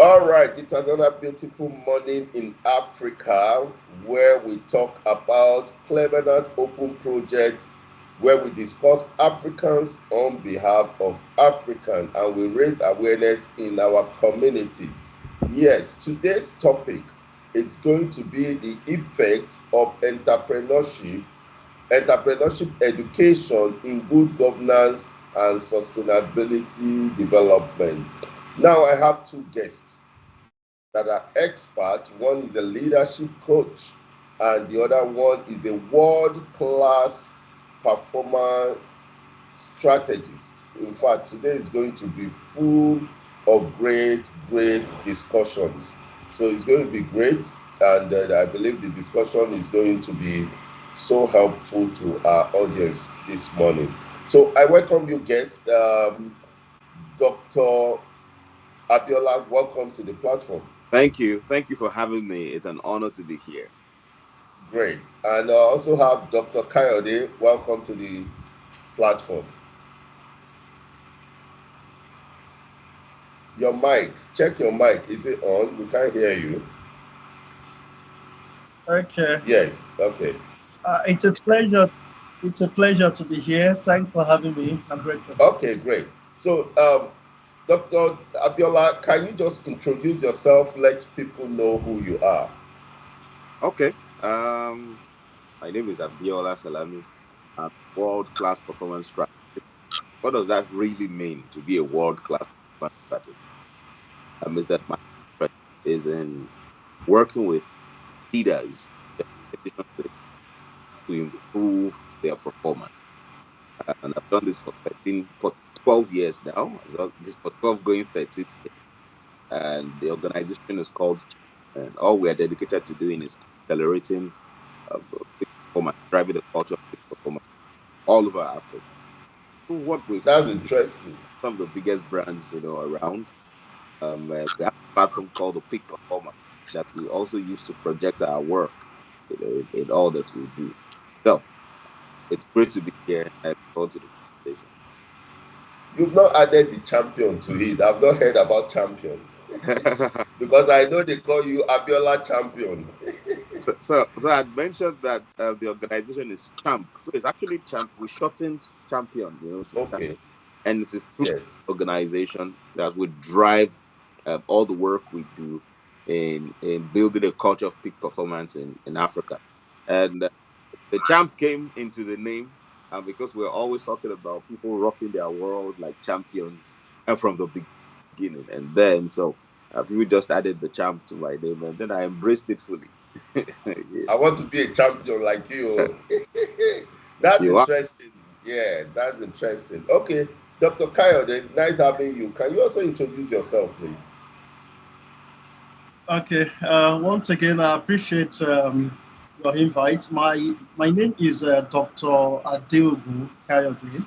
All right, it's another beautiful morning in Africa where we talk about Clevenard Open Projects, where we discuss Africans on behalf of Africans and we raise awareness in our communities. Yes, today's topic it's going to be the effect of entrepreneurship education in good governance and sustainability development. Now I have two guests that are experts. One is a leadership coach, and the other one is a world class performance strategist. In fact, today is going to be full of great discussions. So it's going to be great, and I believe the discussion is going to be so helpful to our audience this morning. So I welcome you, guests. Dr. Abiola, welcome to the platform. Thank you. Thank you for having me. It's an honor to be here. Great. And I also have Dr. Kayode. Welcome to the platform. Your mic, check your mic. Is it on? We can't hear you. Okay. Yes. Okay. It's a pleasure. It's a pleasure to be here. Thanks for having me. I'm grateful. Okay, great. So, Dr. Abiola, can you just introduce yourself? Let people know who you are. Okay. My name is Abiola Salami. I'm world-class performance strategist. What does that really mean to be a world-class performance strategist? That means that my interest is in working with leaders to improve their performance. And I've done this for 12 years now. I've done this for 12 going 13. And the organization is called and all we are dedicated to doing is accelerating peak performance, driving the culture of peak performance all over Africa. We work with That's interesting. some of the biggest brands around. We have a platform called the Peak Performer that we also use to project our work, in all that we do. So it's great to be here. I look forward to the conversation. You've not added the champion to it. I've not heard about champion because I know they call you Abiola champion. So I mentioned that the organization is Champ. So it's actually Champ. We shortened Champion, to Champ. Okay. And it's a through Yes. organization that would drive all the work we do in building a culture of peak performance in Africa. And the champ came into the name because we're always talking about people rocking their world like champions from the beginning. And then so people just added the champ to my name, and then I embraced it fully. Yeah. I want to be a champion like you. That's You are. interesting. Yeah, that's interesting. Okay, Dr. Kayode, nice having you. Can you also introduce yourself, please? Okay. Once again, I appreciate your invite. My name is Dr. Adeogun Kayode.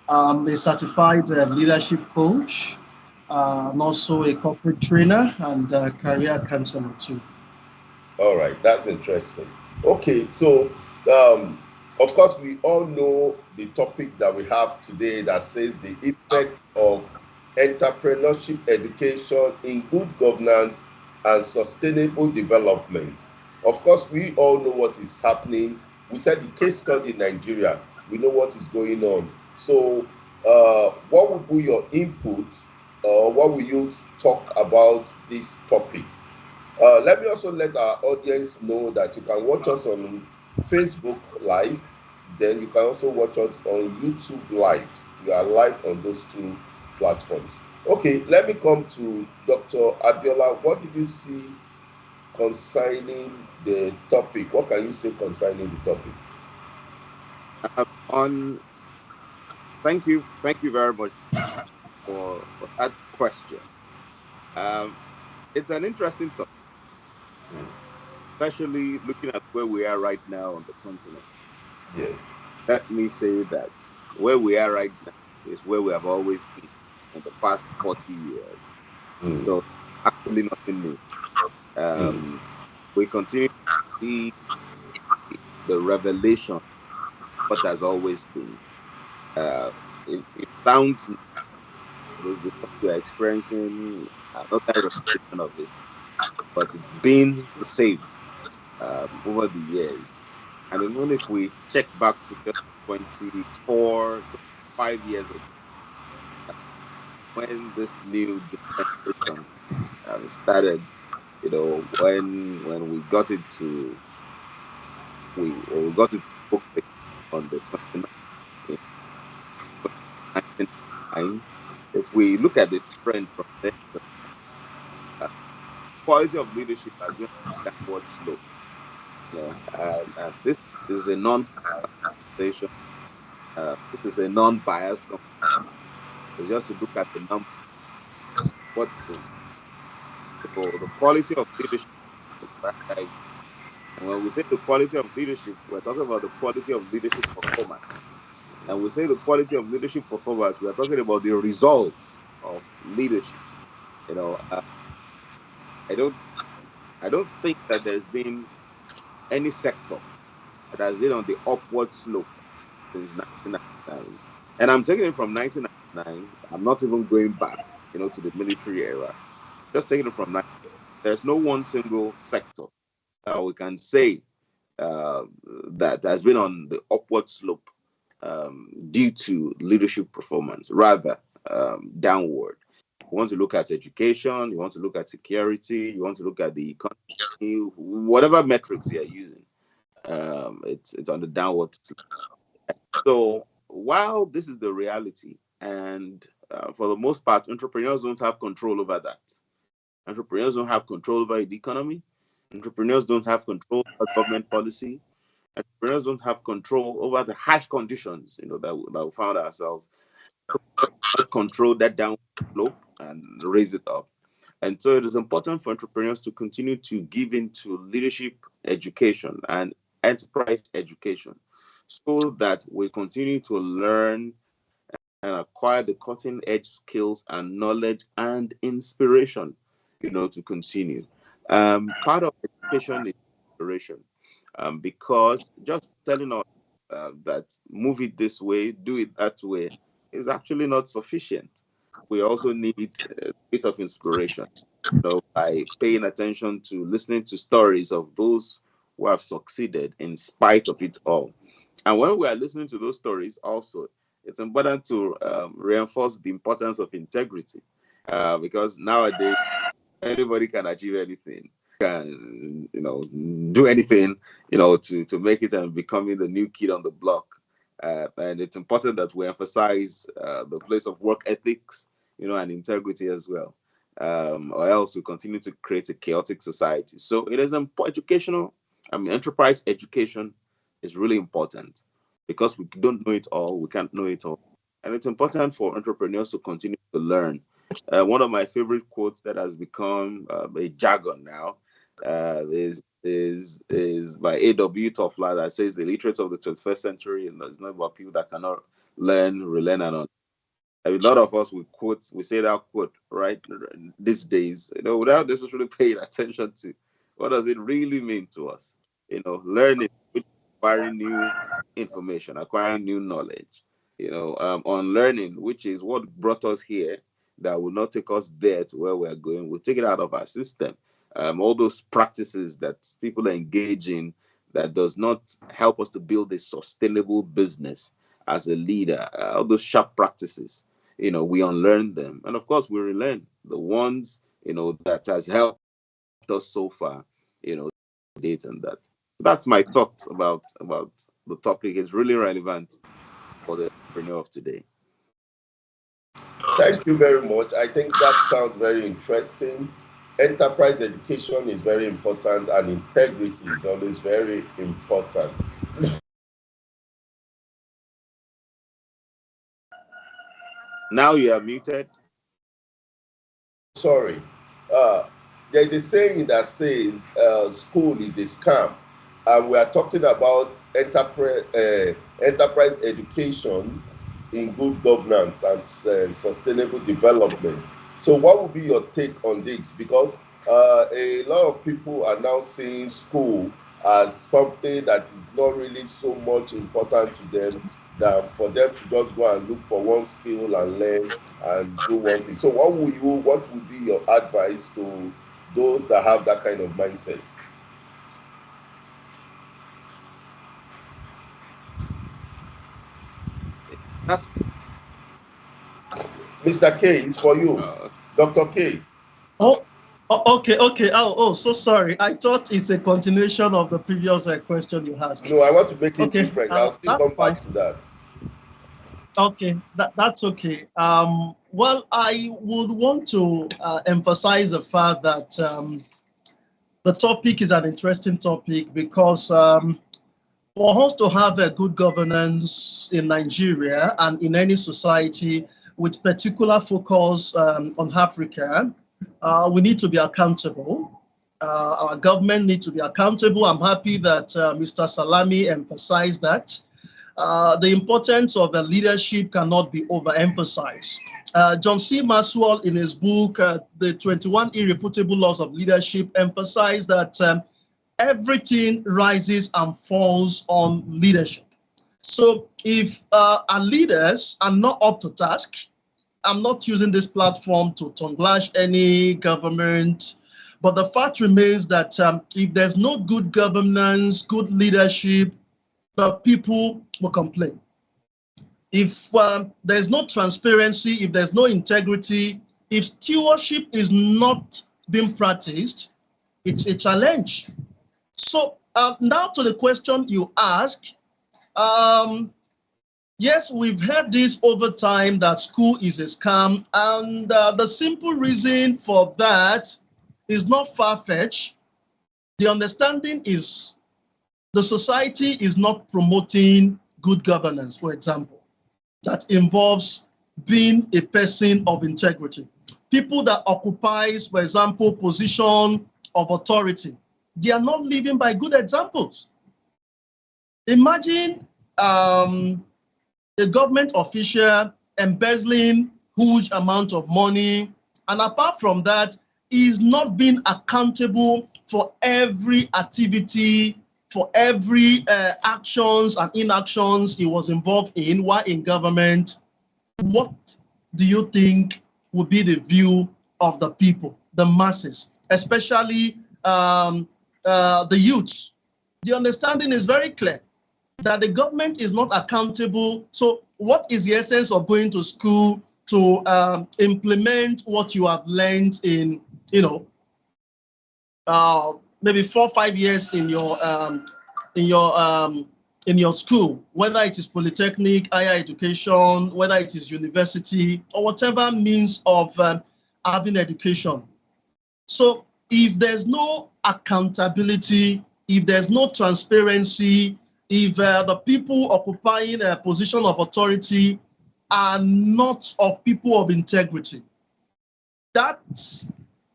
I'm a certified leadership coach, and also a corporate trainer and career counselor too. All right, that's interesting. Okay, so um, of course, we all know the topic that we have today that says the effect of entrepreneurship education in good governance and sustainable development. Of course, we all know what is happening. We said the case study in Nigeria, we know what is going on. So, what would be your input, or what will you talk about this topic? Let me also let our audience know that you can watch us on Facebook Live, then you can also watch us on YouTube Live. We are live on those two platforms. Okay, let me come to Dr. Abiola. What did you see concerning the topic? What can you say concerning the topic? On thank you very much for that question. Um, it's an interesting topic, Hmm. especially looking at where we are right now on the continent. Yeah. Let me say that where we are right now is where we have always been in the past 40 years. Hmm. So actually nothing new. Hmm. Um, we continue to see the revelation of what has always been. Uh, it sounds because we are experiencing another repetition of it, but it's been the same over the years. And even if we check back to just 25 years ago, when this new dispensation started, when we got into we got into book on the 29th in 1999. If we look at the trend from there, uh, quality of leadership has been on a downward slope. And this is a non-conversation. This is a non-biased. It's just to look at the number. What's the quality of leadership is very. And when we say the quality of leadership, we're talking about the quality of leadership performance. And we say the quality of leadership performance, we are talking about the results of leadership. You know, uh, I don't, I don't think that there's been any sector that has been on the upward slope since 1999. And I'm taking it from 1999. I'm not even going back, to the military era. Just taking it from 1999. There's no one single sector that we can say uh, that has been on the upward slope due to leadership performance, rather downward. You want to look at education, you want to look at security, you want to look at the economy, whatever metrics you're using, it's on the downward slope. So while this is the reality, and for the most part, entrepreneurs don't have control over that. Entrepreneurs don't have control over the economy. Entrepreneurs don't have control over government policy. Entrepreneurs don't have control over the harsh conditions, that we found ourselves. Control that downward slope and raise it up. And so it is important for entrepreneurs to continue to give into leadership education and enterprise education so that we continue to learn and acquire the cutting edge skills and knowledge and inspiration, to continue. Part of education is inspiration, because just telling us that move it this way, do it that way, is actually not sufficient. We also need a bit of inspiration, by paying attention to listening to stories of those who have succeeded in spite of it all. And when we are listening to those stories, also, it's important to reinforce the importance of integrity, because nowadays anybody can achieve anything, can do anything, to make it and becoming the new kid on the block. And it's important that we emphasize the place of work ethics, and integrity as well, or else we continue to create a chaotic society. So it is educational. Enterprise education is really important because we don't know it all. We can't know it all, and it's important for entrepreneurs to continue to learn. One of my favorite quotes that has become a jargon now is by A.W. Toffler, that says the literature of the 21st century is not about people that cannot learn, relearn, and a lot of us we say that quote right these days, without necessarily paying attention to what does it really mean to us. Learning, acquiring new information, acquiring new knowledge. On learning, which is what brought us here, that will not take us there to where we're going. We'll take it out of our system. All those practices that people engage in that does not help us to build a sustainable business as a leader, all those sharp practices, we unlearn them. And of course, we relearn the ones, that has helped us so far, date and that. So that's my thoughts about the topic. It's really relevant for the entrepreneur of today. Thank you very much. I think that sounds very interesting. Enterprise education is very important, and integrity is always very important. Now you are muted. Sorry. Uh, there's a saying that says school is a scam, and we are talking about enterprise education in good governance and sustainable development. So, what would be your take on this? Because a lot of people are now seeing school as something that is not really so much important to them than for them to just go and look for one skill and learn and do one thing. So what would be your advice to those that have that kind of mindset? That's Mr. K is for you. uh, Dr. K. Oh, okay, okay. Oh, so sorry. I thought it's a continuation of the previous question you asked. No, I want to make it Okay, different. I'll still that's come fine. back to that. Okay, that's okay. Well, I would want to emphasize the fact that the topic is an interesting topic because for us to have a good governance in Nigeria and in any society with particular focus on Africa, we need to be accountable. Our government needs to be accountable. I'm happy that Mr. Salami emphasized that. The importance of the leadership cannot be overemphasized. John C. Maxwell, in his book, The 21 Irrefutable Laws of Leadership, emphasized that everything rises and falls on leadership. So if our leaders are not up to task, I'm not using this platform to tongue lash any government, but the fact remains that if there's no good governance, good leadership, the people will complain. If there's no transparency, if there's no integrity, if stewardship is not being practiced, it's a challenge. So now to the question you ask. Um, yes, we've heard this over time that school is a scam, and the simple reason for that is not far-fetched. The understanding is the society is not promoting good governance, for example, that involves being a person of integrity. People that occupies, for example, position of authority, they are not living by good examples. Imagine a government official embezzling huge amount of money, and apart from that, is not being accountable for every activity, for every actions and inactions he was involved in while in government. What do you think would be the view of the people, the masses, especially the youths? The understanding is very clear that the government is not accountable. So what is the essence of going to school to implement what you have learned in, you know, maybe 4 or 5 years in your in your school, whether it is polytechnic, higher education, whether it is university, or whatever means of having education. So if there's no accountability, if there's no transparency, if the people occupying a position of authority are not of people of integrity, that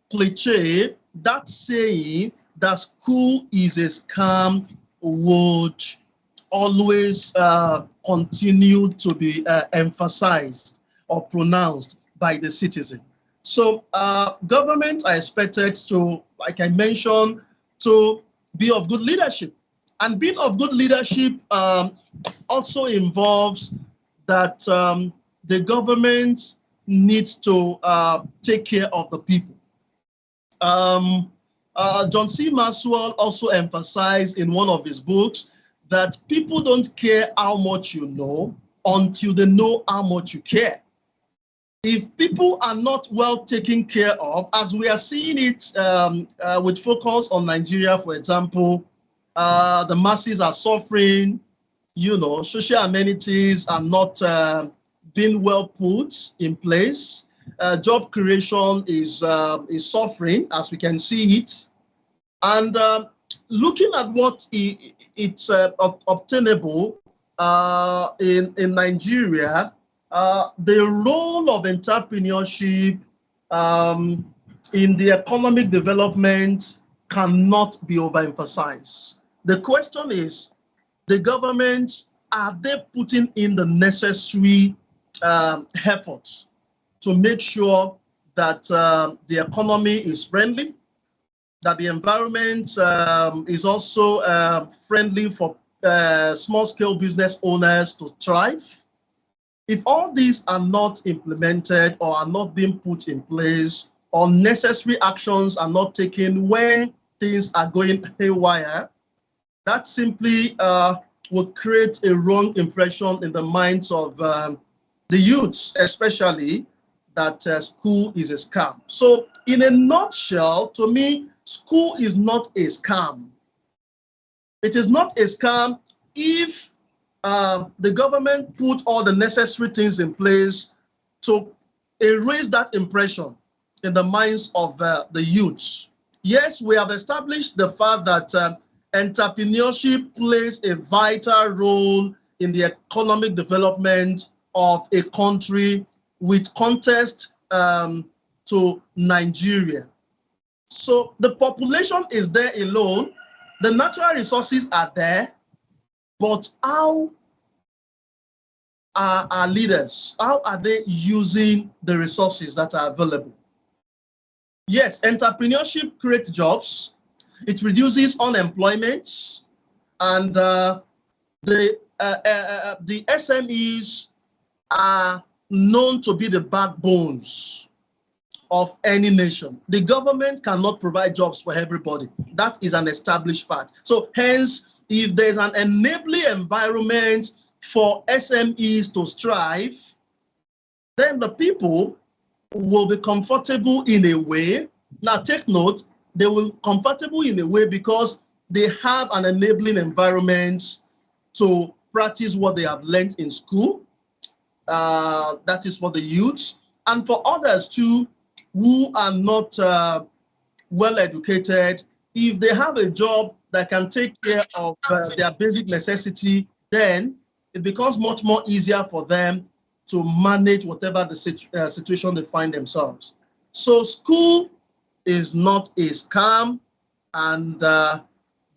cliche, that saying that school is a scam would always continue to be emphasized or pronounced by the citizen. So government are expected to, like I mentioned, to be of good leadership. And being of good leadership also involves that the government needs to take care of the people. Um, John C. Maxwell also emphasized in one of his books that people don't care how much you know until they know how much you care. If people are not well taken care of, as we are seeing it with focus on Nigeria, for example, the masses are suffering, you know, social amenities are not being well put in place. Job creation is suffering, as we can see it. And looking at what it's obtainable in Nigeria, the role of entrepreneurship in the economic development cannot be overemphasized. The question is, the government, are they putting in the necessary efforts to make sure that the economy is friendly, that the environment is also friendly for small-scale business owners to thrive. If all these are not implemented or are not being put in place, or necessary actions are not taken when things are going haywire, that simply will create a wrong impression in the minds of the youths, especially that school is a scam. So in a nutshell, to me, school is not a scam. It is not a scam if the government put all the necessary things in place to erase that impression in the minds of the youths. Yes, we have established the fact that entrepreneurship plays a vital role in the economic development of a country with context to Nigeria. So the population is there alone, the natural resources are there, but how are our leaders, how are they using the resources that are available? Yes, entrepreneurship creates jobs, it reduces unemployment, and the SMEs are known to be the backbones of any nation. The government cannot provide jobs for everybody. That is an established fact. So hence, if there's an enabling environment for SMEs to strive, then the people will be comfortable in a way. Now take note, they will be comfortable in a way because they have an enabling environment to practice what they have learned in school. That is for the youths. And for others too, who are not well educated, if they have a job that can take care of their basic necessity, then it becomes much more easier for them to manage whatever the situation they find themselves. So school is not a scam, and the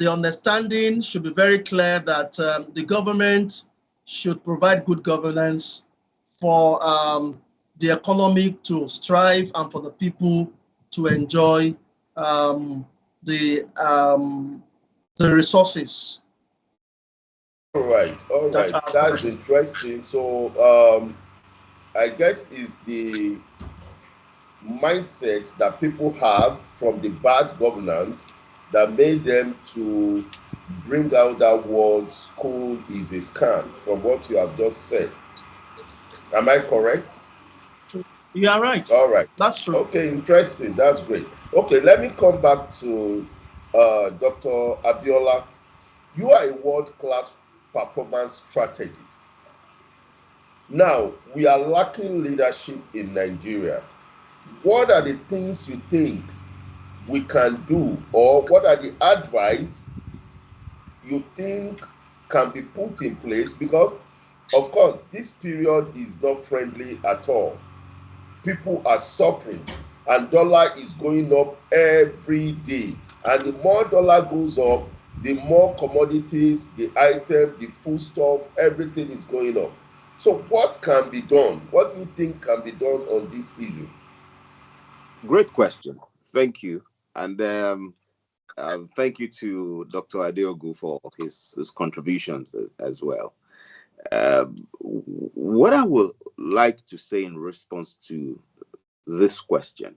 understanding should be very clear that the government should provide good governance for the economy to strive and for the people to enjoy um, the um, the resources All that right. are That's available. interesting. So I guess is the mindset that people have from the bad governance that made them to bring out that word school is a scam from what you have just said. Am I correct? You are right. All right. That's true. Okay, interesting. That's great. Okay, let me come back to Dr. Abiola. You are a world class performance strategist. Now, we are lacking leadership in Nigeria. What are the things you think we can do, or what are the advice you think can be put in place? Because, of course, this period is not friendly at all. People are suffering, and dollar is going up every day. And the more dollar goes up, the more commodities, the item, the food stuff, everything is going up. So, what can be done? What do you think can be done on this issue? Great question. Thank you. And thank you to Dr. Adeogu for his contributions as well. What I would like to say in response to this question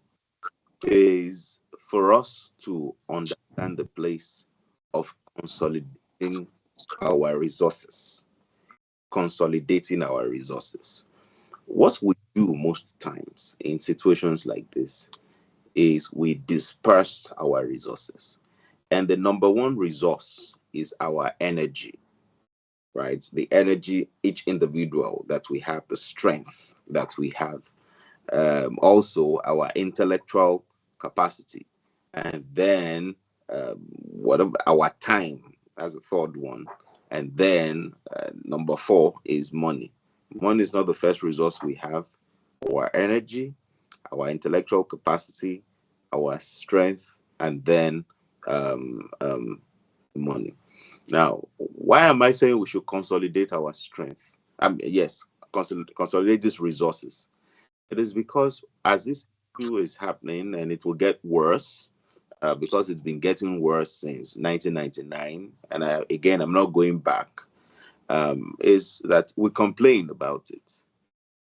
is for us to understand the place of consolidating our resources. Consolidating our resources. What we do most times in situations like this is we disperse our resources. And the number one resource is our energy, right? The energy, each individual that we have, the strength that we have, also our intellectual capacity, and then whatever our time as a third one, and then number four is money. Money is not the first resource we have. Our energy, our intellectual capacity, our strength, and then money. Now, why am I saying we should consolidate our strength? Yes, consolidate these resources. It is because as this issue is happening and it will get worse, because it's been getting worse since 1999. And again, I'm not going back. Is that we complain about it.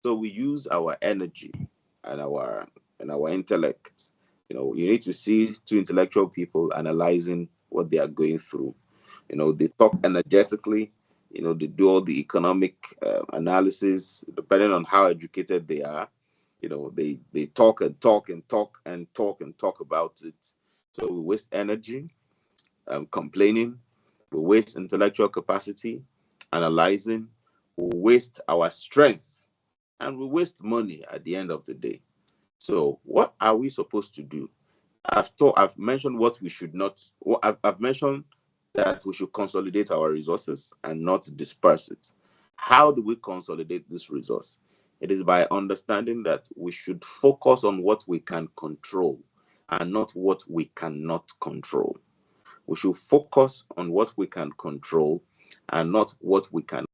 So we use our energy and our intellect. You need to see two intellectual people analyzing what they are going through. They talk energetically. They do all the economic analysis depending on how educated they are. They talk and talk and talk and talk and talk about it. So we waste energy complaining. We waste intellectual capacity analyzing. We waste our strength, and we waste money at the end of the day. So what are we supposed to do? I've mentioned what we should not. I've mentioned that we should consolidate our resources and not disperse it. How do we consolidate this resource? It is by understanding that we should focus on what we can control and not what we cannot control. We should focus on what we can control and not what we cannot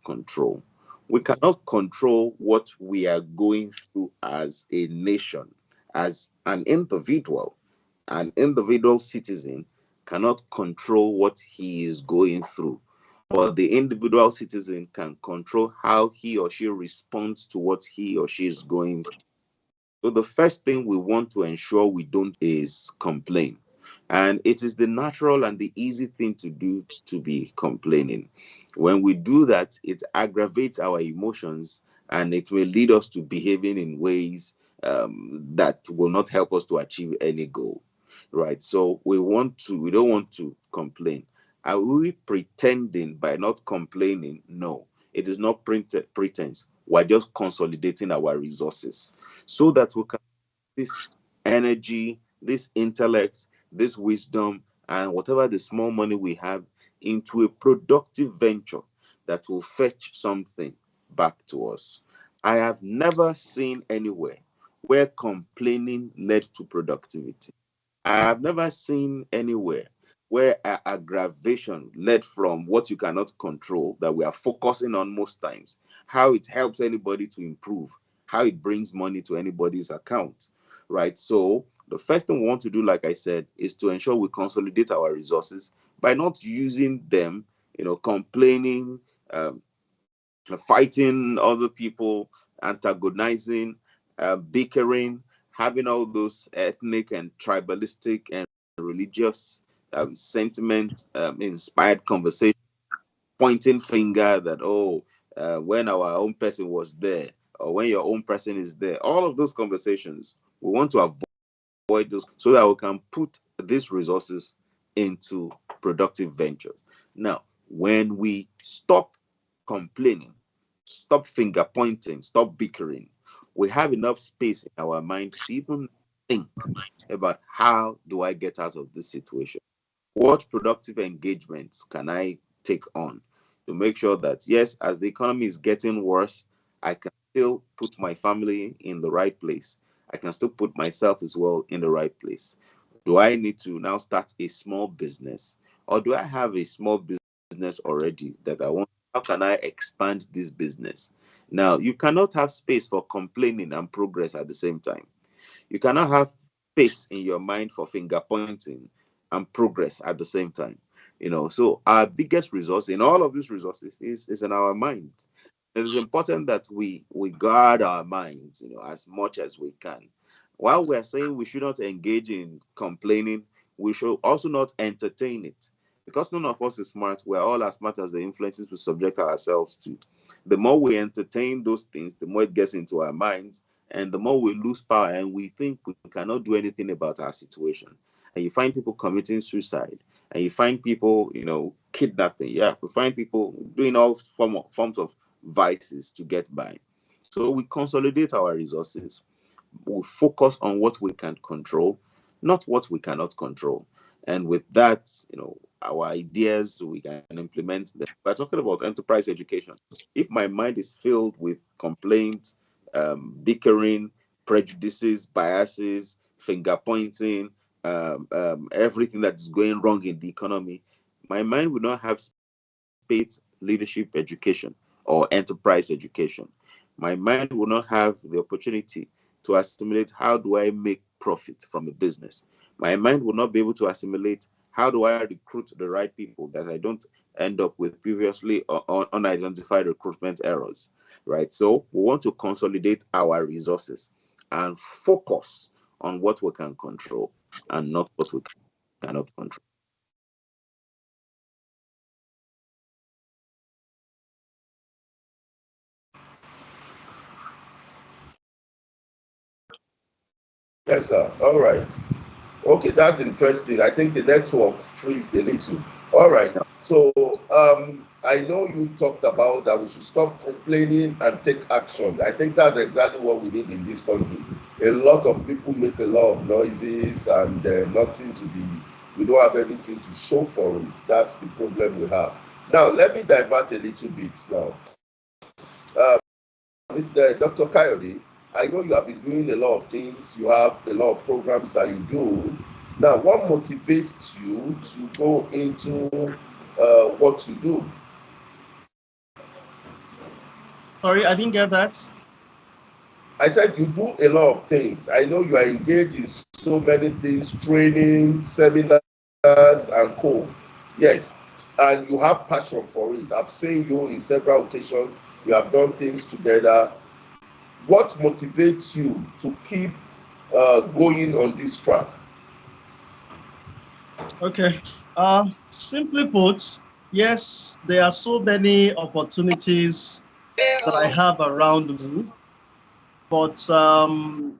control. We cannot control what we are going through as a nation, as an individual. An individual citizen cannot control what he is going through, but the individual citizen can control how he or she responds to what he or she is going through. So the first thing we want to ensure we don't is complain. And it is the natural and the easy thing to do to be complaining. When we do that, it aggravates our emotions and it will lead us to behaving in ways that will not help us to achieve any goal. Right. So we don't want to complain. Are we pretending by not complaining? No, it is not pretense. We're just consolidating our resources so that we can this energy, this intellect, this wisdom, and whatever the small money we have into a productive venture that will fetch something back to us. I have never seen anywhere where complaining led to productivity. I have never seen anywhere where aggravation led from what you cannot control that we are focusing on most times, how it helps anybody to improve, how it brings money to anybody's account, right? So the first thing we want to do, like I said, is to ensure we consolidate our resources by not using them, complaining, um, fighting other people, antagonizing, bickering, having all those ethnic and tribalistic and religious sentiment inspired conversation, pointing finger that, oh, when our own person was there, or when your own person is there, all of those conversations, we want to avoid those so that we can put these resources into productive ventures. Now, when we stop complaining, stop finger pointing, stop bickering, we have enough space in our mind to even think about how do I get out of this situation? What productive engagements can I take on to make sure that, yes, as the economy is getting worse, I can still put my family in the right place. I can still put myself as well in the right place. Do I need to now start a small business, or do I have a small business already that I want? How can I expand this business? Now, you cannot have space for complaining and progress at the same time. You cannot have space in your mind for finger pointing and progress at the same time. So our biggest resource in all of these resources is in our mind. It is important that we guard our minds, as much as we can. While we're saying we should not engage in complaining, we should also not entertain it. Because none of us is smart, we're all as smart as the influences we subject ourselves to. The more we entertain those things, the more it gets into our minds, and the more we lose power and we think we cannot do anything about our situation. And you find people committing suicide, and you find people, kidnapping. Yeah, we find people doing all forms of vices to get by. So we consolidate our resources. We focus on what we can control, not what we cannot control. And with that, our ideas, we can implement them. We're talking about enterprise education. If my mind is filled with complaints, bickering, prejudices, biases, finger pointing, everything that is going wrong in the economy, my mind will not have space leadership education or enterprise education. My mind will not have the opportunity to assimilate how do I make profit from a business. My mind will not be able to assimilate how do I recruit the right people that I don't end up with previously unidentified recruitment errors, right? So we want to consolidate our resources and focus on what we can control and not what we cannot control. Yes, sir. All right. Okay, that's interesting. I think the network freezed a little. All right. So I know you talked about that we should stop complaining and take action. I think that's exactly what we need in this country. A lot of people make a lot of noises and nothing to be, we don't have anything to show for it. That's the problem we have. Now, let me divert a little bit now. Uh, Mr. Dr. Coyote, I know you have been doing a lot of things. You have a lot of programs that you do. Now, what motivates you to go into what you do? Sorry, I didn't get that. I said you do a lot of things. I know you are engaged in so many things, training, seminars, and co. Yes, and you have passion for it. I've seen you in several occasions. You have done things together. What motivates you to keep going on this track? Okay. Simply put, yes, there are so many opportunities that I have around me. But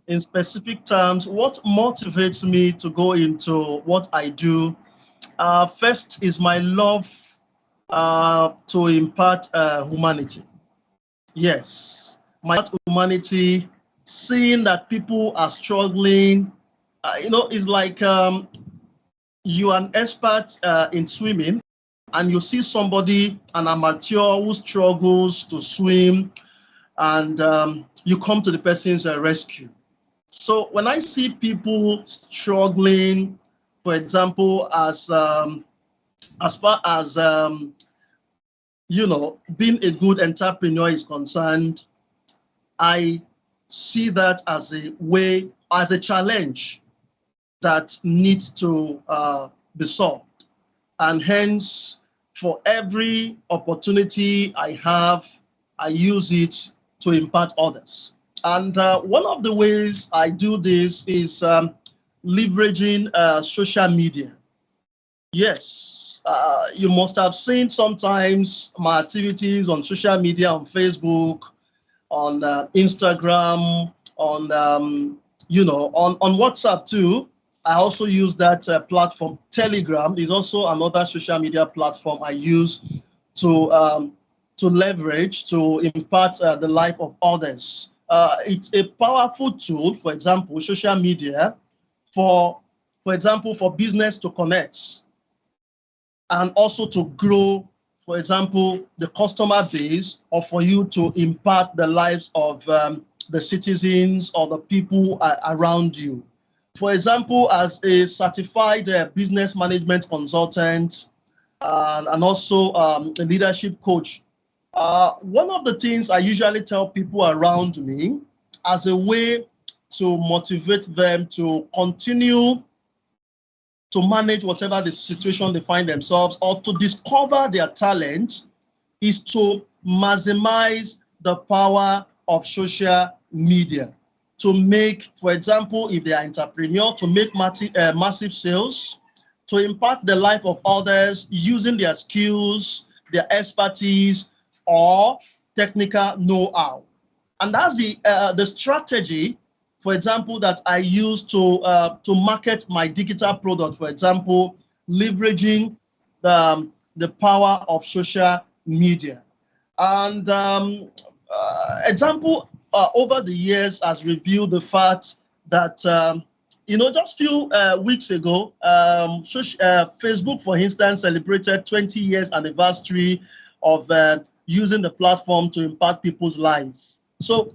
in specific terms, what motivates me to go into what I do, first is my love to impart humanity. Yes, my humanity, seeing that people are struggling, it's like you are an expert in swimming and you see somebody, an amateur who struggles to swim, and you come to the person's rescue. So when I see people struggling, for example, as far as being a good entrepreneur is concerned, I see that as a way, as a challenge that needs to be solved. And hence, for every opportunity I have, I use it to impart others. And one of the ways I do this is leveraging social media. Yes, you must have seen sometimes my activities on social media, on Facebook, on Instagram, on on WhatsApp too. I also use that platform. Telegram is also another social media platform I use to leverage, to impart the life of others. It's a powerful tool. For example, social media for example, for business to connect and also to grow, for example, the customer base, or for you to impact the lives of the citizens or the people around you. For example, as a certified business management consultant and also a leadership coach, one of the things I usually tell people around me as a way to motivate them to continue to manage whatever the situation they find themselves or to discover their talents is to maximize the power of social media to make, for example, if they are entrepreneur, to make massive sales, to impact the life of others using their skills, their expertise, or technical know-how. And that's the strategy, for example, that I use to market my digital product. For example, leveraging the power of social media. And example over the years has revealed the fact that just few weeks ago, Facebook, for instance, celebrated 20 years anniversary of using the platform to impact people's lives. So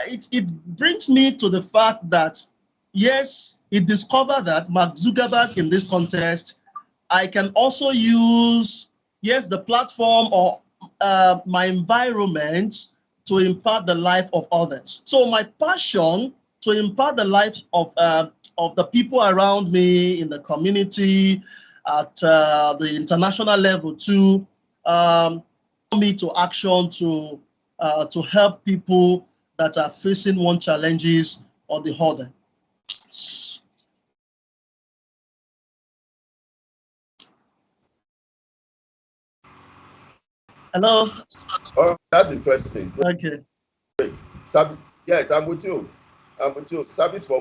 it brings me to the fact that, yes, it discovered that Mark Zuckerberg in this contest, I can also use, yes, the platform or my environment to impact the life of others. So my passion to impact the lives of of the people around me in the community, at the international level to me to action to help people that are facing one challenges or the other. Hello. Oh, that's interesting. Okay. Great. Yes, I'm with you. I'm with you. Service for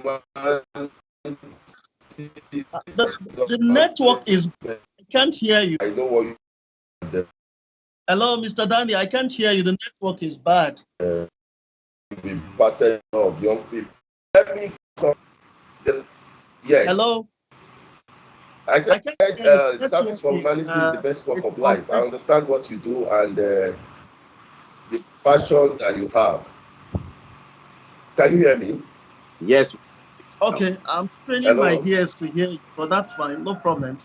humanity. The network is. I can't hear you. I know what you. Hello, Mr. Danny. I can't hear you. The network is bad. Be pattern of young people. Let me come. Yes. Hello. I I said can't hear you. The service network for is humanity is the best work it's of life. I complex. understand what you do and the passion that you have. Can you hear me? Yes. Okay, I'm training my Hello? ears to hear you, but that's fine. No problem.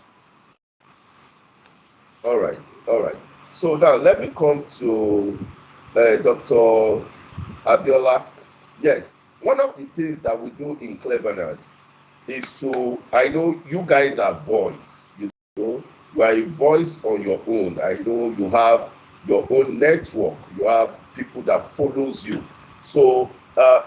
All right. All right. So now let me come to Dr. Abiola. Yes. One of the things that we do in Clevenard is to, I know you guys are voice, know, you are a voice on your own. I know you have your own network, you have people that follows you. So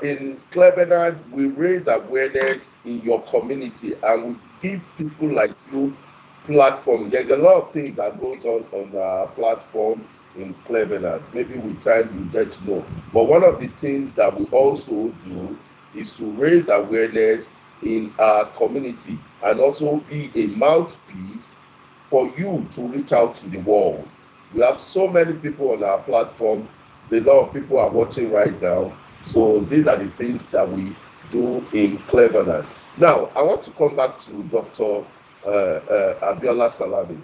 in Clevenard, we raise awareness in your community and we give people like you platform. There's a lot of things that goes on our platform in Clevenard. Maybe with time you get to know. But one of the things that we also do is to raise awareness in our community and also be a mouthpiece for you to reach out to the world. We have so many people on our platform. A lot of people are watching right now. So these are the things that we do in Cleveland. Now, I want to come back to Dr. Abiola Salami.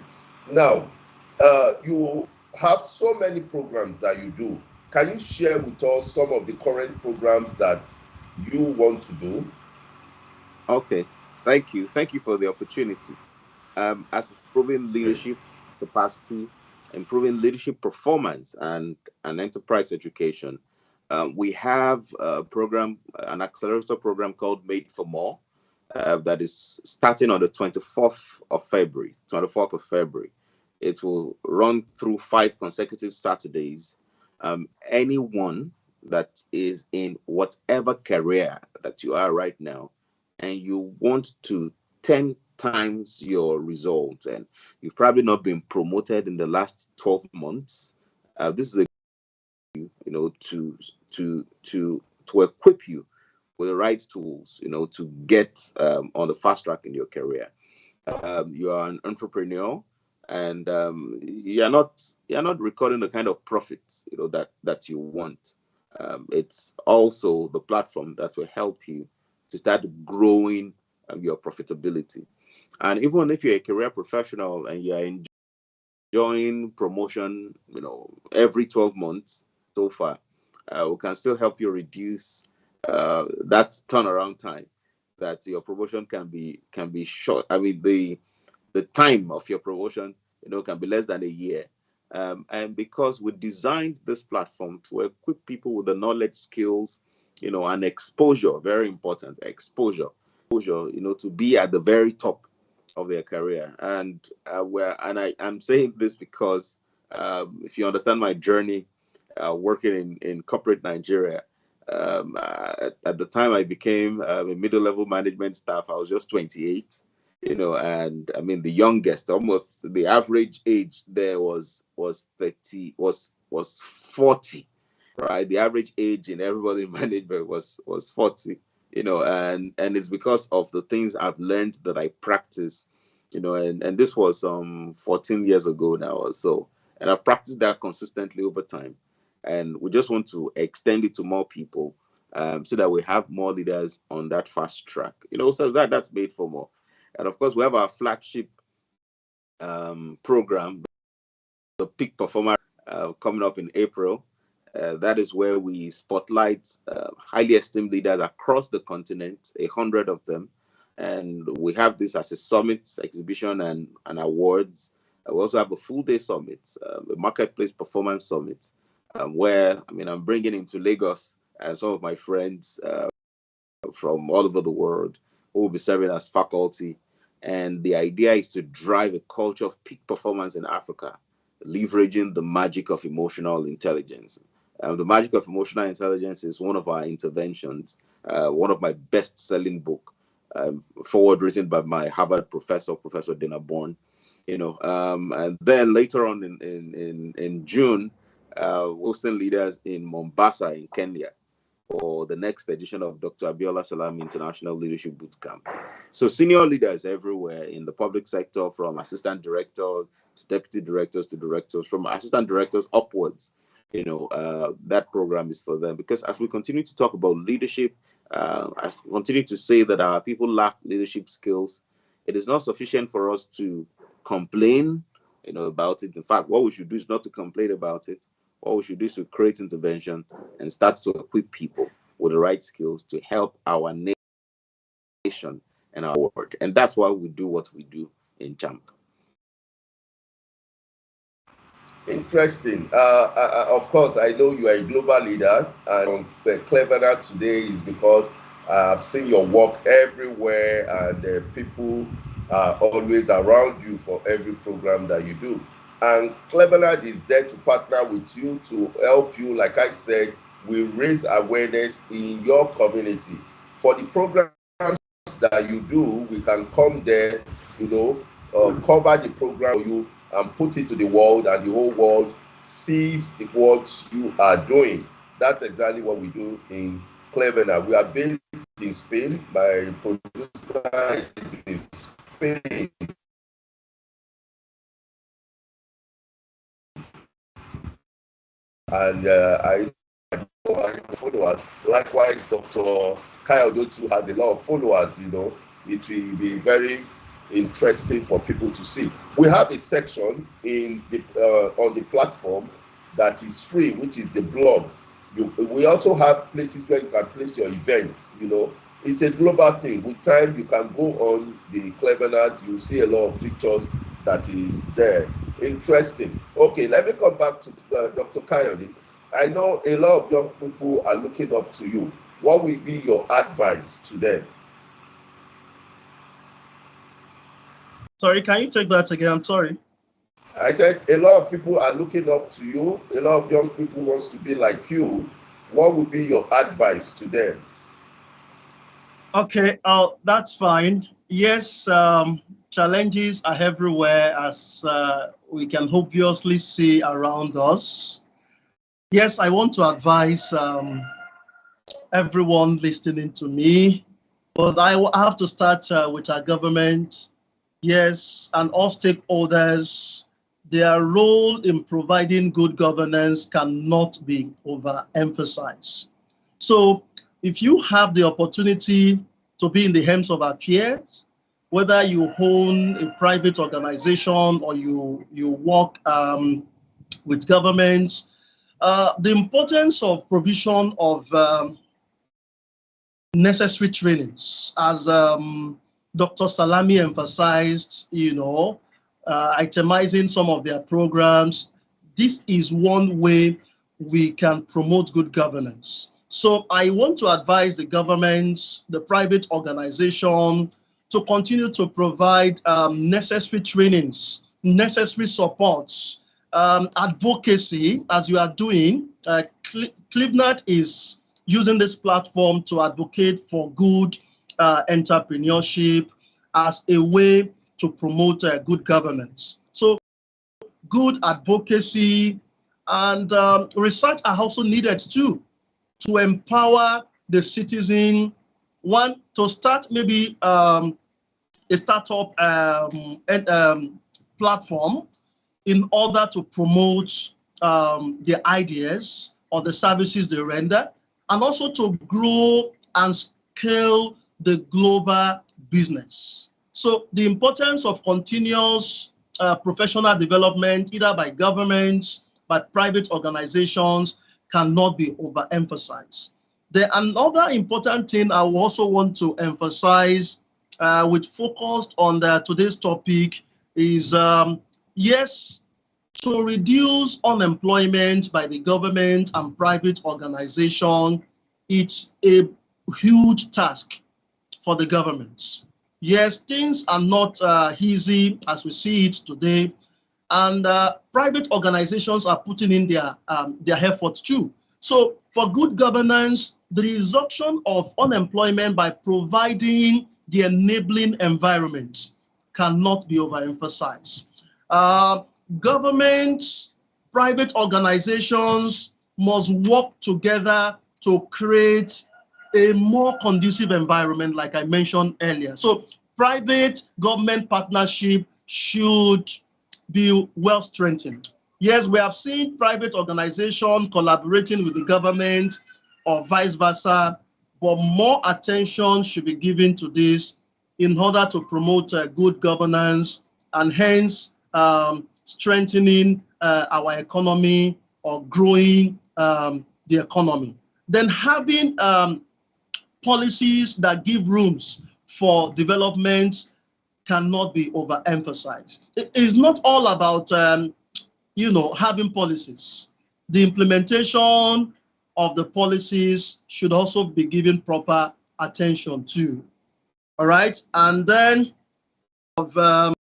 Now, you have so many programs that you do. Can you share with us some of the current programs that you want to do? Okay. Thank you. Thank you for the opportunity. As improving Great. leadership capacity, improving leadership performance, and enterprise education, we have a program, an accelerator program called Made for More, that is starting on the 24th of February. 24th of February. It will run through 5 consecutive Saturdays. Anyone that is in whatever career that you are right now, and you want to 10 times your results, and you've probably not been promoted in the last 12 months, this is a to equip you with the right tools, to get on the fast track in your career. You are an entrepreneur, and you're not recording the kind of profits that you want. It's also the platform that will help you to start growing your profitability. And even if you're a career professional and you're enjoying promotion, every 12 months so far, we can still help you reduce that turnaround time, that your promotion can be short. I mean, the time of your promotion, can be less than a year. And because we designed this platform to equip people with the knowledge, skills, and exposure, very important, exposure, to be at the very top of their career. And I'm saying this because if you understand my journey working in corporate Nigeria, at the time I became a middle level management staff, I was just 28, and I mean the youngest, almost the average age there was 30, was 40, right? The average age in everybody in management was 40, and it's because of the things I've learned that I practice, and this was 14 years ago now or so, and I've practiced that consistently over time, and we just want to extend it to more people, so that we have more leaders on that fast track, so that's Made for More. And of course, we have our flagship program, the Peak Performer, coming up in April. That is where we spotlight highly esteemed leaders across the continent, 100 of them. And we have this as a summit, exhibition, and awards. We also have a full day summit, a marketplace performance summit, where I'm bringing into Lagos some of my friends. from all over the world who will be serving as faculty. And the idea is to drive a culture of peak performance in Africa, leveraging the magic of emotional intelligence. The magic of emotional intelligence is one of our interventions, one of my best-selling book, forward written by my Harvard professor, Professor Dana Bourne. And then later on in June, hosting leaders in Mombasa in Kenya for the next edition of Dr. Abiola Salami International Leadership Bootcamp. So senior leaders everywhere in the public sector, from assistant directors to deputy directors to directors, from assistant directors upwards, that program is for them. Because as we continue to talk about leadership, I continue to say that our people lack leadership skills. It is not sufficient for us to complain, about it. In fact, what we should do is not to complain about it. What we should do is to create intervention and start to equip people with the right skills to help our nation and our world. And that's why we do what we do in CHAMP. Interesting. Of course, I know you are a global leader, and Clevenard today is because I've seen your work everywhere, and people are always around you for every program that you do. And Clevenard is there to partner with you to help you. Like I said, we raise awareness in your community. For the programs that you do, we can come there, cover the program for you and put it to the world, and the whole world sees what you are doing. That's exactly what we do in Clevenard. We are based in Spain. My producer is in Spain. And I know followers. Likewise, Dr. Kayode too has a lot of followers. It will be very interesting for people to see. We have a section on the platform that is free, which is the blog. We also have places where you can place your events. It's a global thing. With time, you can go on the Clevenard. You see a lot of pictures that is there. Interesting. Okay, let me come back to Dr. Kayode. I know a lot of young people are looking up to you. What will be your advice to them? Sorry, can you take that again? I'm sorry. I said a lot of people are looking up to you. A lot of young people wants to be like you. What would be your advice to them? Okay, that's fine. Yes, challenges are everywhere, as we can obviously see around us. Yes, I want to advise everyone listening to me, but I have to start with our government, yes, and all stakeholders. Their role in providing good governance cannot be overemphasized. So if you have the opportunity to be in the hands of affairs, whether you own a private organization or you work with governments, the importance of provision of necessary trainings, as Dr. Salami emphasized, itemizing some of their programs. This is one way we can promote good governance. So I want to advise the government, the private organization, to continue to provide necessary trainings, necessary supports, advocacy, as you are doing. Clevenard is using this platform to advocate for good entrepreneurship as a way to promote good governance. So good advocacy and research are also needed too, to empower the citizen, one, to start maybe a startup platform in order to promote their ideas or the services they render, and also to grow and scale the global business. So the importance of continuous professional development, either by governments, by private organizations, cannot be overemphasized. Another important thing I also want to emphasize, with focus on today's topic, is yes, to reduce unemployment by the government and private organization. It's a huge task for the governments. Yes, things are not easy as we see it today, and private organizations are putting in their efforts too. So for good governance, the reduction of unemployment by providing the enabling environment cannot be overemphasized. Governments, private organizations must work together to create a more conducive environment, like I mentioned earlier. So private government partnership should be well strengthened. Yes, we have seen private organizations collaborating with the government or vice versa, but more attention should be given to this in order to promote good governance and hence strengthening our economy or growing the economy. Then having policies that give rooms for development cannot be overemphasized. It is not all about having policies. The implementation of the policies should also be given proper attention to. All right, and then of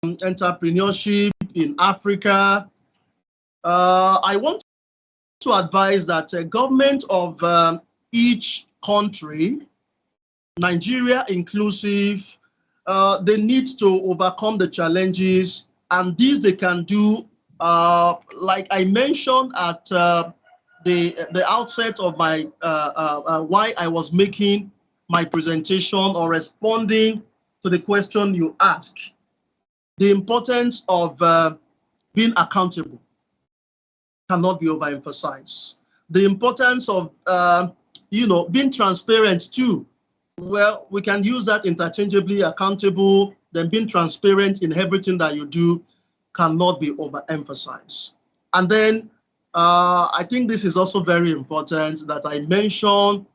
entrepreneurship in Africa, I want to advise that government of each country, Nigeria inclusive, they need to overcome the challenges, and this they can do, like I mentioned at the outset of my why I was making my presentation or responding to the question you asked, the importance of being accountable cannot be overemphasized. The importance of being transparent too. Well, we can use that interchangeably. Accountable, then being transparent in everything that you do cannot be overemphasized. And then I think this is also very important that I mention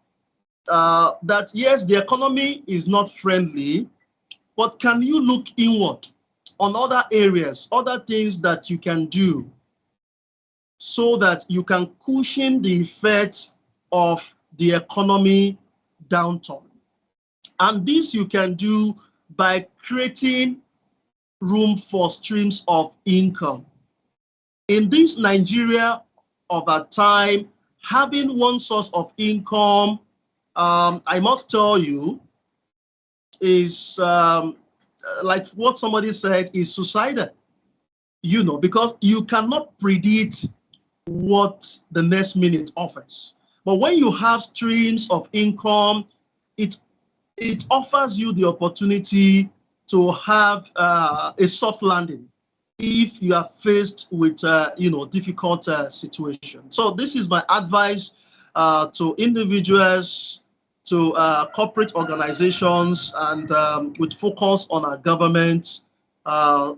that yes, the economy is not friendly, but can you look inward on other areas, other things that you can do so that you can cushion the effects of the economy downturn? And this you can do by creating room for streams of income. In this Nigeria of our time, having one source of income, I must tell you, is like what somebody said, is suicidal. Because you cannot predict what the next minute offers. But when you have streams of income, it offers you the opportunity to have a soft landing if you are faced with difficult situation. So this is my advice to individuals, to corporate organizations, and with focus on our government,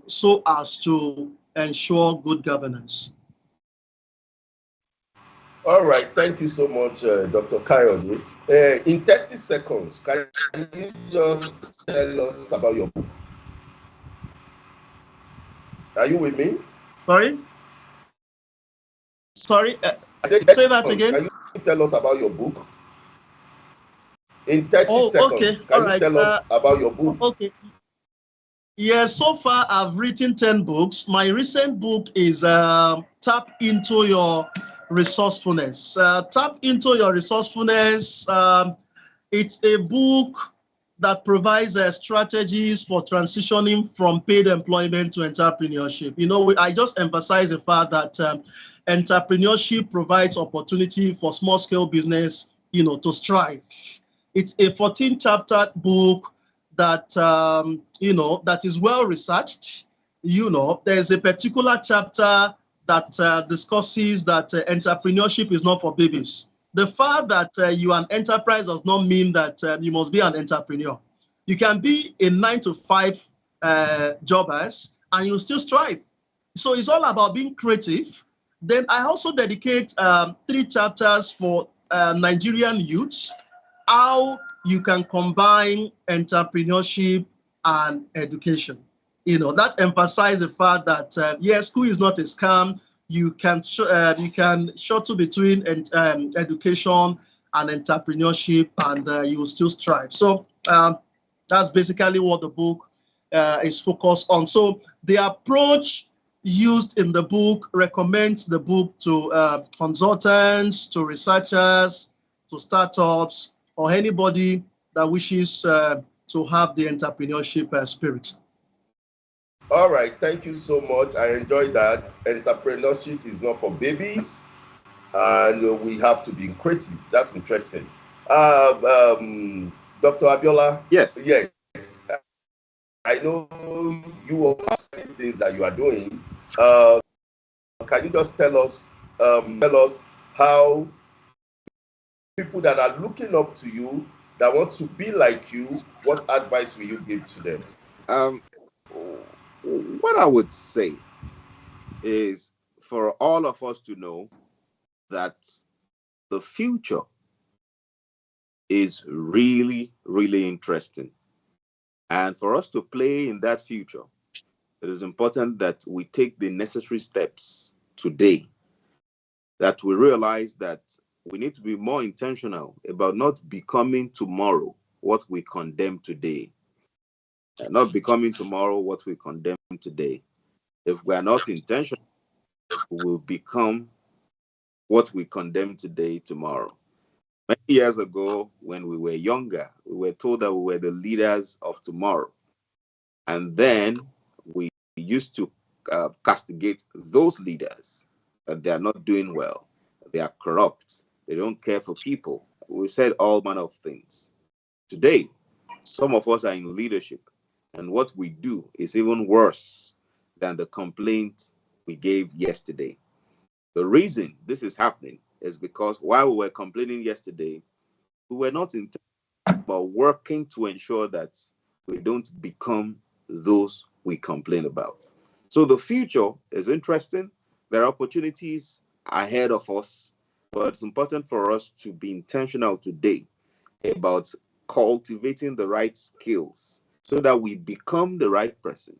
so as to ensure good governance. All right, thank you so much, Dr. Kayode. In 30 seconds, can you just tell us about your book? Are you with me? Sorry? Say that again. Can you tell us about your book? In 30 seconds, okay. Can you tell us about your book? Okay. Yes, so far I've written 10 books. My recent book is Tap Into Your Resourcefulness. Tap Into Your Resourcefulness. It's a book that provides strategies for transitioning from paid employment to entrepreneurship. I just emphasize the fact that entrepreneurship provides opportunity for small scale business, to strive. It's a 14-chapter book that that is well researched. There's a particular chapter that discusses that entrepreneurship is not for babies. The fact that you are an enterprise does not mean that you must be an entrepreneur. You can be a 9-to-5 jobbers and you still strive. So it's all about being creative. Then I also dedicate 3 chapters for Nigerian youths, how you can combine entrepreneurship and education. That emphasizes the fact that yes, school is not a scam. You can shuttle between education and entrepreneurship, and you will still strive. So that's basically what the book is focused on. So the approach used in the book recommends the book to consultants, to researchers, to startups, or anybody that wishes to have the entrepreneurship spirit. All right, thank you so much. I enjoyed that. Entrepreneurship is not for babies, and we have to be creative. That's interesting. Dr. Abiola, Yes. yes, I know you have many things that you are doing. Can you just tell us how people that are looking up to you, that want to be like you, what advice will you give to them? Um, what I would say is for all of us to know that the future is really, really interesting. And for us to play in that future, it is important that we take the necessary steps today, that we realize that we need to be more intentional about not becoming tomorrow what we condemn today, and not becoming tomorrow what we condemn today. If we are not intentional, we will become what we condemn today tomorrow. Many years ago, when we were younger, we were told that we were the leaders of tomorrow. And then we used to castigate those leaders that they are not doing well, they are corrupt, they don't care for people. We said all manner of things. Today, some of us are in leadership, and what we do is even worse than the complaint we gave yesterday. The reason this is happening is because while we were complaining yesterday, we were not intentional about working to ensure that we don't become those we complain about. So the future is interesting. There are opportunities ahead of us, but it's important for us to be intentional today about cultivating the right skills so that we become the right person.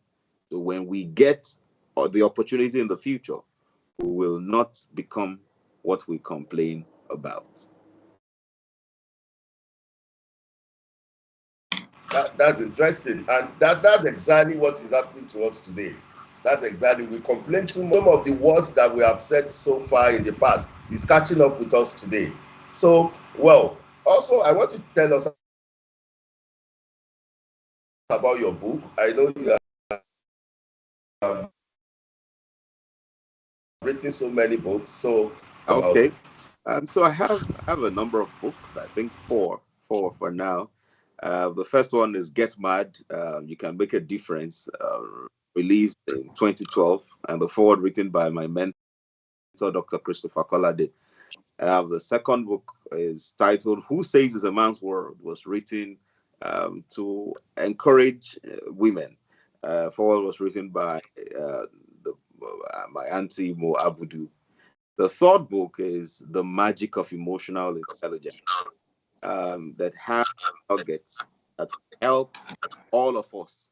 So when we get the opportunity in the future, we will not become what we complain about. That's interesting, and that's exactly what is happening to us today. That's exactly, we complain too much. Some of the words that we have said so far in the past is catching up with us today. So, well, also I want you to tell us about your book. I know you have written so many books. So about Okay. So I have a number of books. I think four for now. The first one is Get Mad. You Can Make a Difference. Released in 2012, and the forward written by my mentor, Dr. Christopher Collade. The second book is titled Who Says It's a Man's World, was written to encourage women. Forward was written by my auntie Mo Abudu. The third book is The Magic of Emotional Intelligence, that has targets that help all of us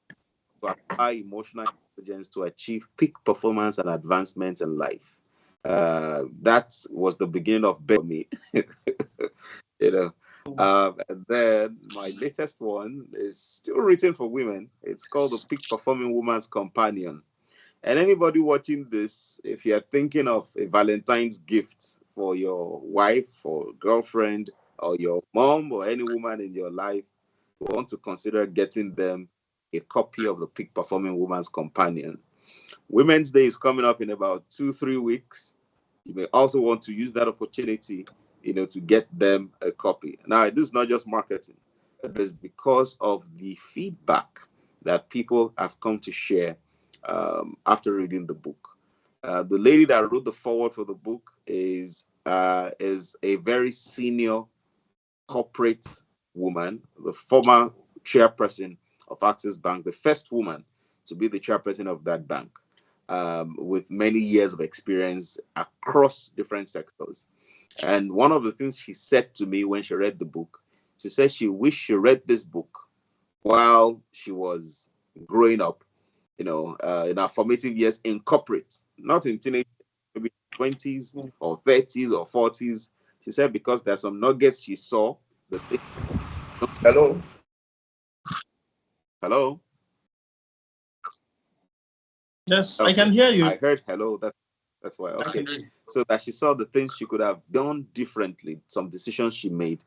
to apply emotional intelligence to achieve peak performance and advancement in life. That was the beginning of for me. you know. And then my latest one is still written for women. It's called The Peak Performing Woman's Companion. And anybody watching this, if you're thinking of a Valentine's gift for your wife or girlfriend or your mom or any woman in your life, you want to consider getting them a copy of The Peak Performing Woman's Companion. Women's Day is coming up in about 2-3 weeks. You may also want to use that opportunity, to get them a copy. Now, this is not just marketing. It is because of the feedback that people have come to share after reading the book. The lady that wrote the foreword for the book is a very senior corporate woman, the former chairperson of Access Bank, the first woman to be the chairperson of that bank, with many years of experience across different sectors. And one of the things she said to me when she read the book, she said she wished she read this book while she was growing up, in our formative years in corporate, not in teenage, maybe 20s or 30s or 40s. She said because there's some nuggets she saw. The thing. Hello. Hello. Yes, Okay. I can hear you. I heard hello. That's why. I Okay. can hear you. So that she saw the things she could have done differently, some decisions she made,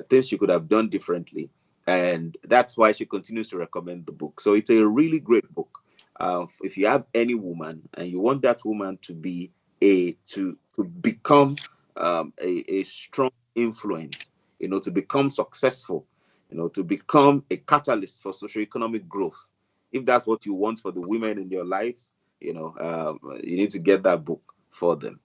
things she could have done differently, and that's why she continues to recommend the book. So it's a really great book. If you have any woman and you want that woman to be to become a strong influence, to become successful, to become a catalyst for socioeconomic growth. If that's what you want for the women in your life, you need to get that book for them.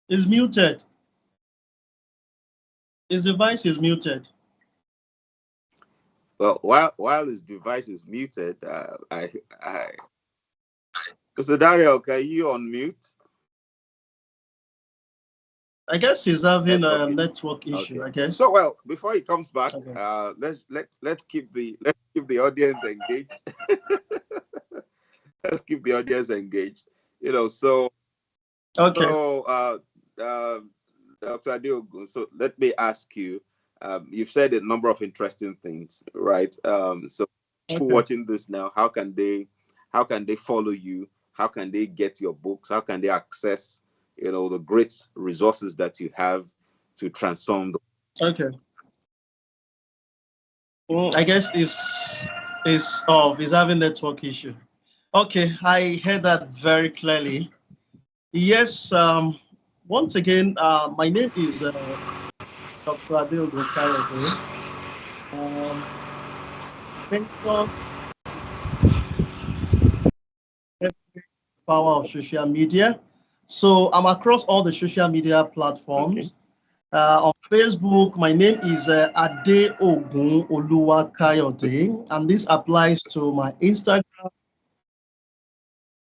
It's muted. His device is muted. Well, while his device is muted, Mr. Dario, can you unmute? I guess he's having a Okay. network issue. Okay. I guess. So, well, before he comes back, Okay. let's keep the audience engaged. Let's keep the audience engaged. So Okay. Dr. Adiogun, so let me ask you. You've said a number of interesting things, right? So people watching this now, how can they follow you? How can they get your books? How can they access, the great resources that you have to transform the— Okay. I guess he's having network issue. Okay, I heard that very clearly. Yes. Once again, my name is Dr. Adeogun Kayode. Mention the power of social media. So I'm across all the social media platforms. On Facebook, my name is Adeogun Oluwakayode, and this applies to my Instagram.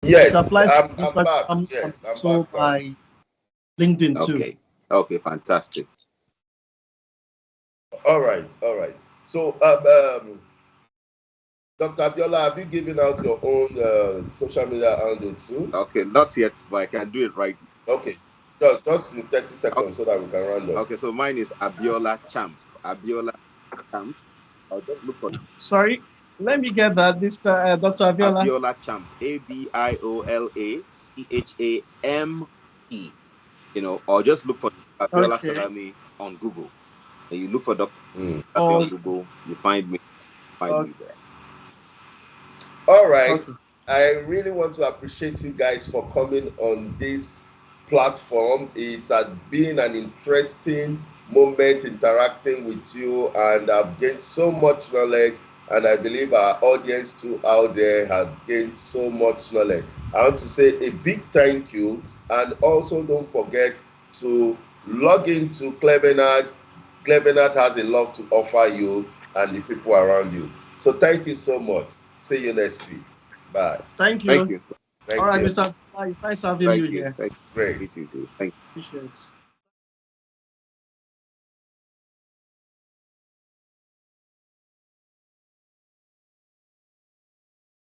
It Yes, applies to I'm back. Instagram and Yes, I'm also back, man. my LinkedIn too. Okay, fantastic. All right, all right. So, Dr. Abiola, have you given out your own social media handle too? Okay, not yet, but I can do it right now. Okay, just in 30 seconds so that we can round up. Okay, so mine is Abiola Champ. Abiola Champ. I'll just look for Sorry, let me get that, Mr. Dr. Abiola. Abiola Champ. ABIOLACHAME. Or just look for Abiola Salami on Google. And you look for Dr. Salami on Google, you find me there. All right. I really want to appreciate you guys for coming on this platform. It has been an interesting moment interacting with you, and I've gained so much knowledge, and I believe our audience too out there has gained so much knowledge. I want to say a big thank you, and also don't forget to log into Clevenard. Clevenard has a lot to offer you and the people around you. So thank you so much. See you next week. Bye. Thank you. Thank you. All right, Mr. It's nice having you here. Thank you. Great. Me too. Thank you. Appreciate it.